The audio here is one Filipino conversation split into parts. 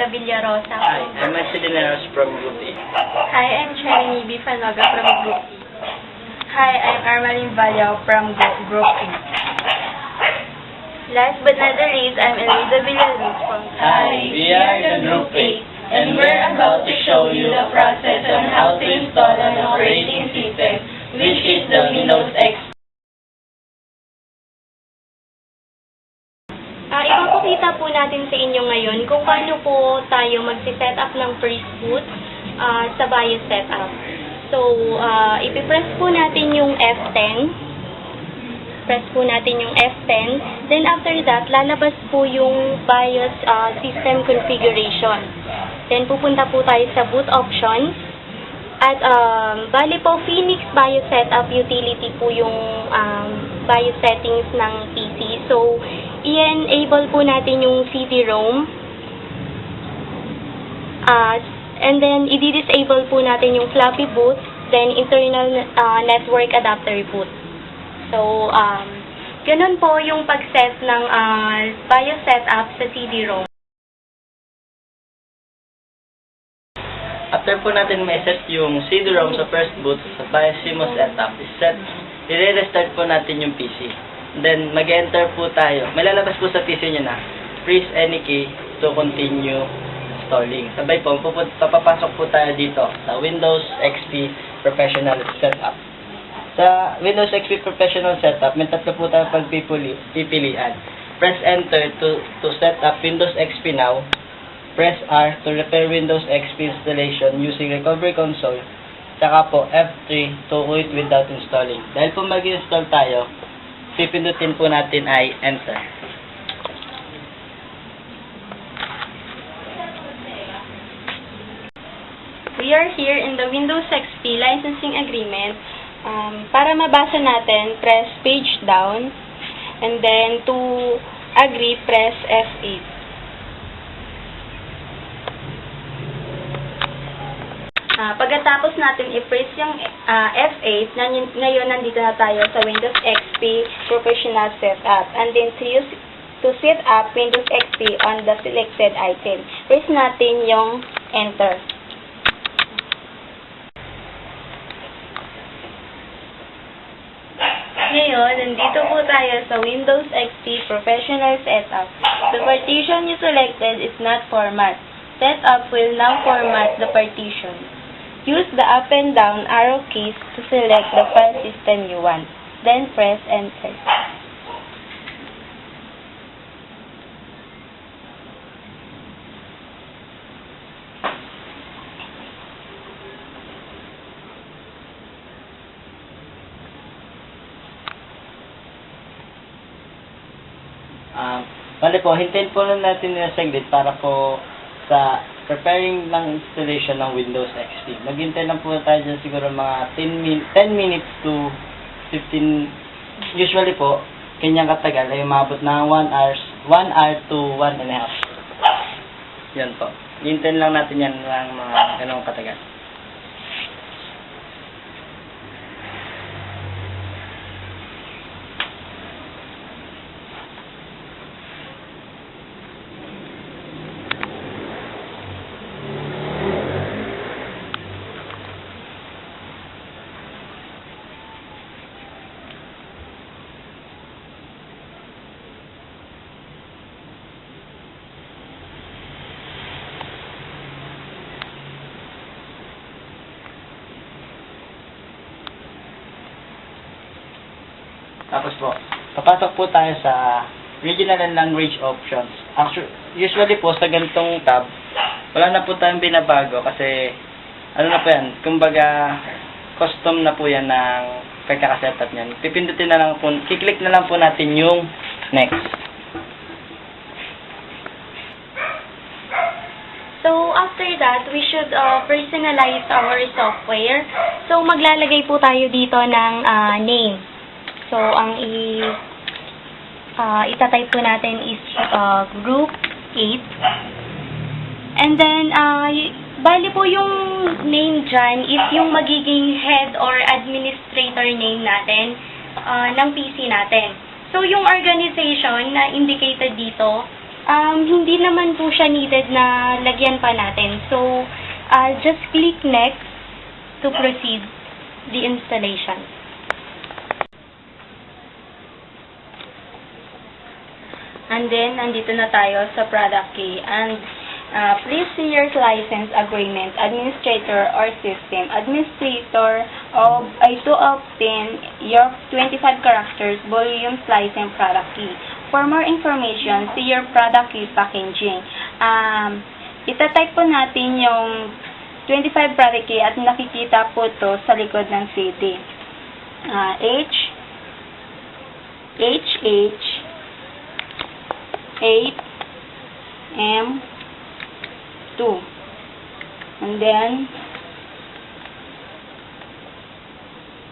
Nika Villarosa. Hi, I'm Nancy Dineros from Group A. Hi, I'm Chenny Bifanoga from Group E. Hi, I'm Armalin Vallejo from Group E. Last but not the least, I'm Elisa Villaluz from Hi, we are the Group A, and we're about to show you the process on how to install an operating system, which is the Windows XP. Ipapakita po natin sa inyo ngayon kung paano po tayo mag-set up ng first boot sa BIOS setup. So, ipipress po natin yung F10. Press po natin yung F10. Then after that, lalabas po yung BIOS system configuration. Then pupunta po tayo sa boot options. At bali po, Phoenix BIOS setup utility po yung BIOS settings ng PC. So, i-enable po natin yung CD-ROM. And then, i-disable po natin yung floppy boot, then internal network adapter boot. So, ganun po yung pag-set ng BIOS setup sa CD-ROM. After po natin ma-set yung CD-ROM sa first boot sa BIOS CMOS setup, i-restart po natin yung PC. Then, mag-enter po tayo. May lalabas po sa PC nyo na, press any key to continue installing. Sabay po, papapasok po tayo dito sa Windows XP Professional Setup. Sa Windows XP Professional Setup, may tatlo po tayo pagpipilian. Press enter to set up Windows XP now. Press R to repair Windows XP installation using recovery console. Saka po F3 to quit without installing. Dahil po mag-install tayo, pipindutin po natin ay enter. We are here in the Windows XP licensing agreement. Para mabasa natin, press page down. And then to agree, press F8. Pagkatapos natin i-press yung F8, ngayon nandito na tayo sa Windows XP Professional Setup. And then to set up Windows XP on the selected item, press natin yung enter. Ngayon, nandito po tayo sa Windows XP Professional Setup. The partition you selected is not format. Setup will now format the partition. Use the up and down arrow keys to select the file system you want. Then press enter. Bale po, hintayin po lang natin na saglit para po sa preparing ng installation ng Windows XP. Maghintay lang po tayo dyan siguro mga 10 minutes to 15, usually po, kanyang katagal ay umabot ng 1 hour to 1 and a half. Yan po. Hintayin lang natin yan ng mga ganong katagal. Tapos po, papasok po tayo sa regional and language options. Actually, usually po sa ganitong tab, wala na po tayong binabago kasi ano na po yan, kumbaga custom na po yan ng pagkakasetup niyan. Pipindutin na lang po, kiklik na lang po natin yung next. So, after that, we should personalize our software. So, maglalagay po tayo dito ng name. So, ang itatype po natin is group 8. And then, bali po yung name dyan is yung magiging head or administrator name natin ng PC natin. So, yung organization na indicated dito Hindi naman po siya needed na lagyan pa natin. So, just click next to proceed the installation. And then, nandito na tayo sa product key. And please see your license agreement, administrator or system administrator to obtain your 25 characters volume license product key. For more information, see your product key packaging. Itatype po natin yung 25 product key at nakikita po to sa likod ng CD. HH 8M2, and then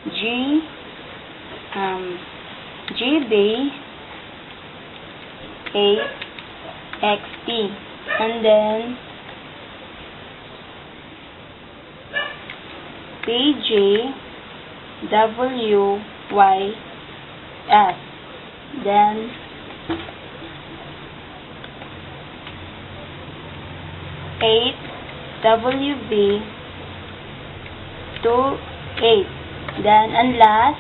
GB 8XT, and then PJWYS, then WB 28, then and last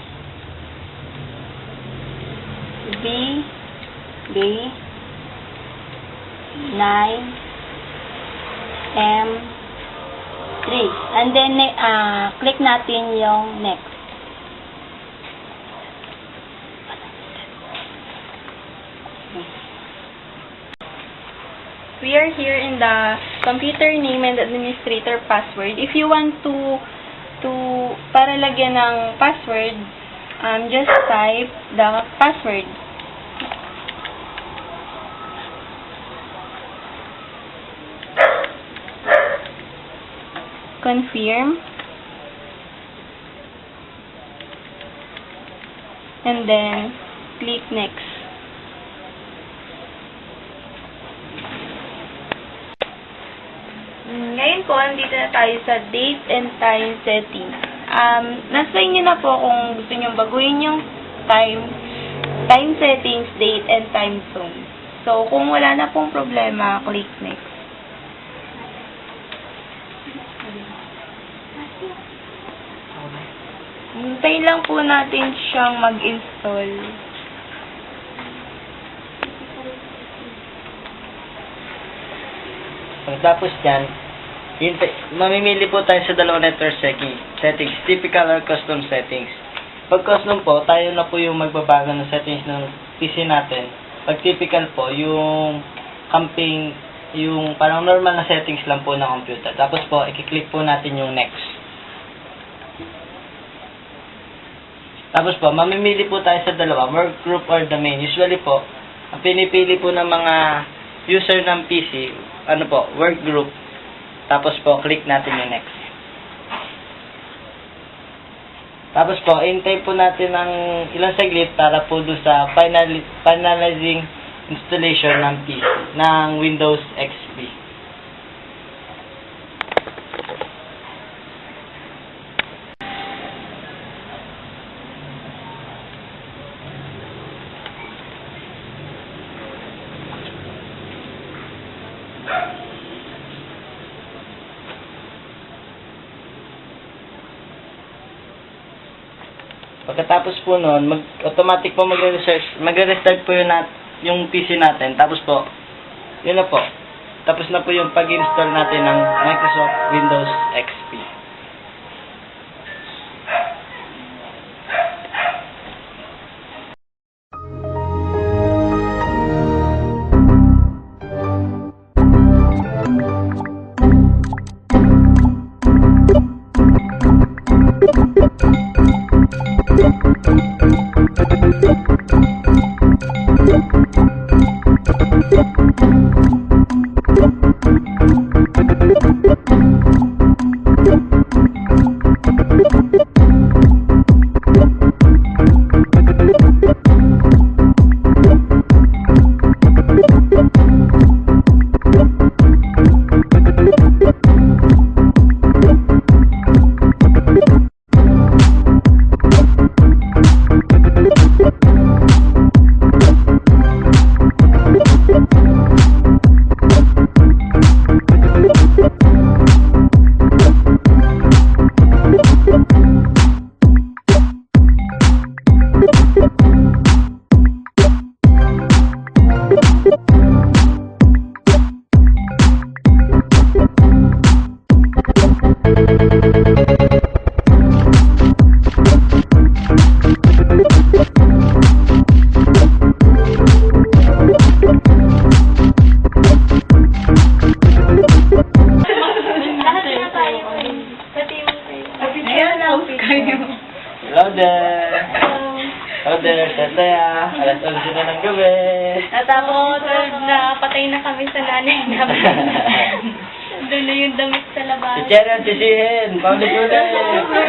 BB 9M3, and then click natin yung next. We are here in the computer name and administrator password. If you want to para lagyan ng password, just type the password. Confirm. And then click next. Ngayon po, andito na tayo sa date and time setting. Nasa inyo na po kung gusto nyo baguhin yung time settings, date, and time zone. So, kung wala na pong problema, click next. Hintayin lang po natin siyang mag-install. Pagkatapos yan, mamimili po tayo sa dalawang network settings, typical or custom settings. Pag custom po, tayo na po yung magbabago ng settings ng PC natin. Pag typical po, yung camping, yung parang normal na settings lang po ng computer. Tapos po, i-click po natin yung next. Tapos po, mamimili po tayo sa dalawa, work group or domain. Usually po, ang pinipili po ng mga user ng PC, work group. Tapos po, click natin yung next. Tapos po, hintay po natin ng ilang saglit para po doon sa finalizing installation ng PC, ng Windows XP. Pagkatapos po noon, automatic po magre-restart po yung PC natin. Tapos po, yun na po. Tapos na po yung pag-install natin ng Microsoft Windows XP. Order, saya, alas 11 na ng gabi. Natapos 12 na, patay na kami sa nanay namin. Doon na yung damit sa labas. Si Cherry at si Sihen, paulit-ulit.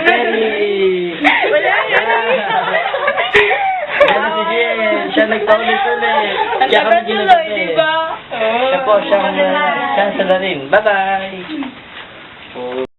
Cherry! Wala na. Yan si Sihen, siya nagpaulit-ulit. Ang Siya kami taga tuloy, ginagabi. di ba? Siya po, siyang sa rin. Bye-bye!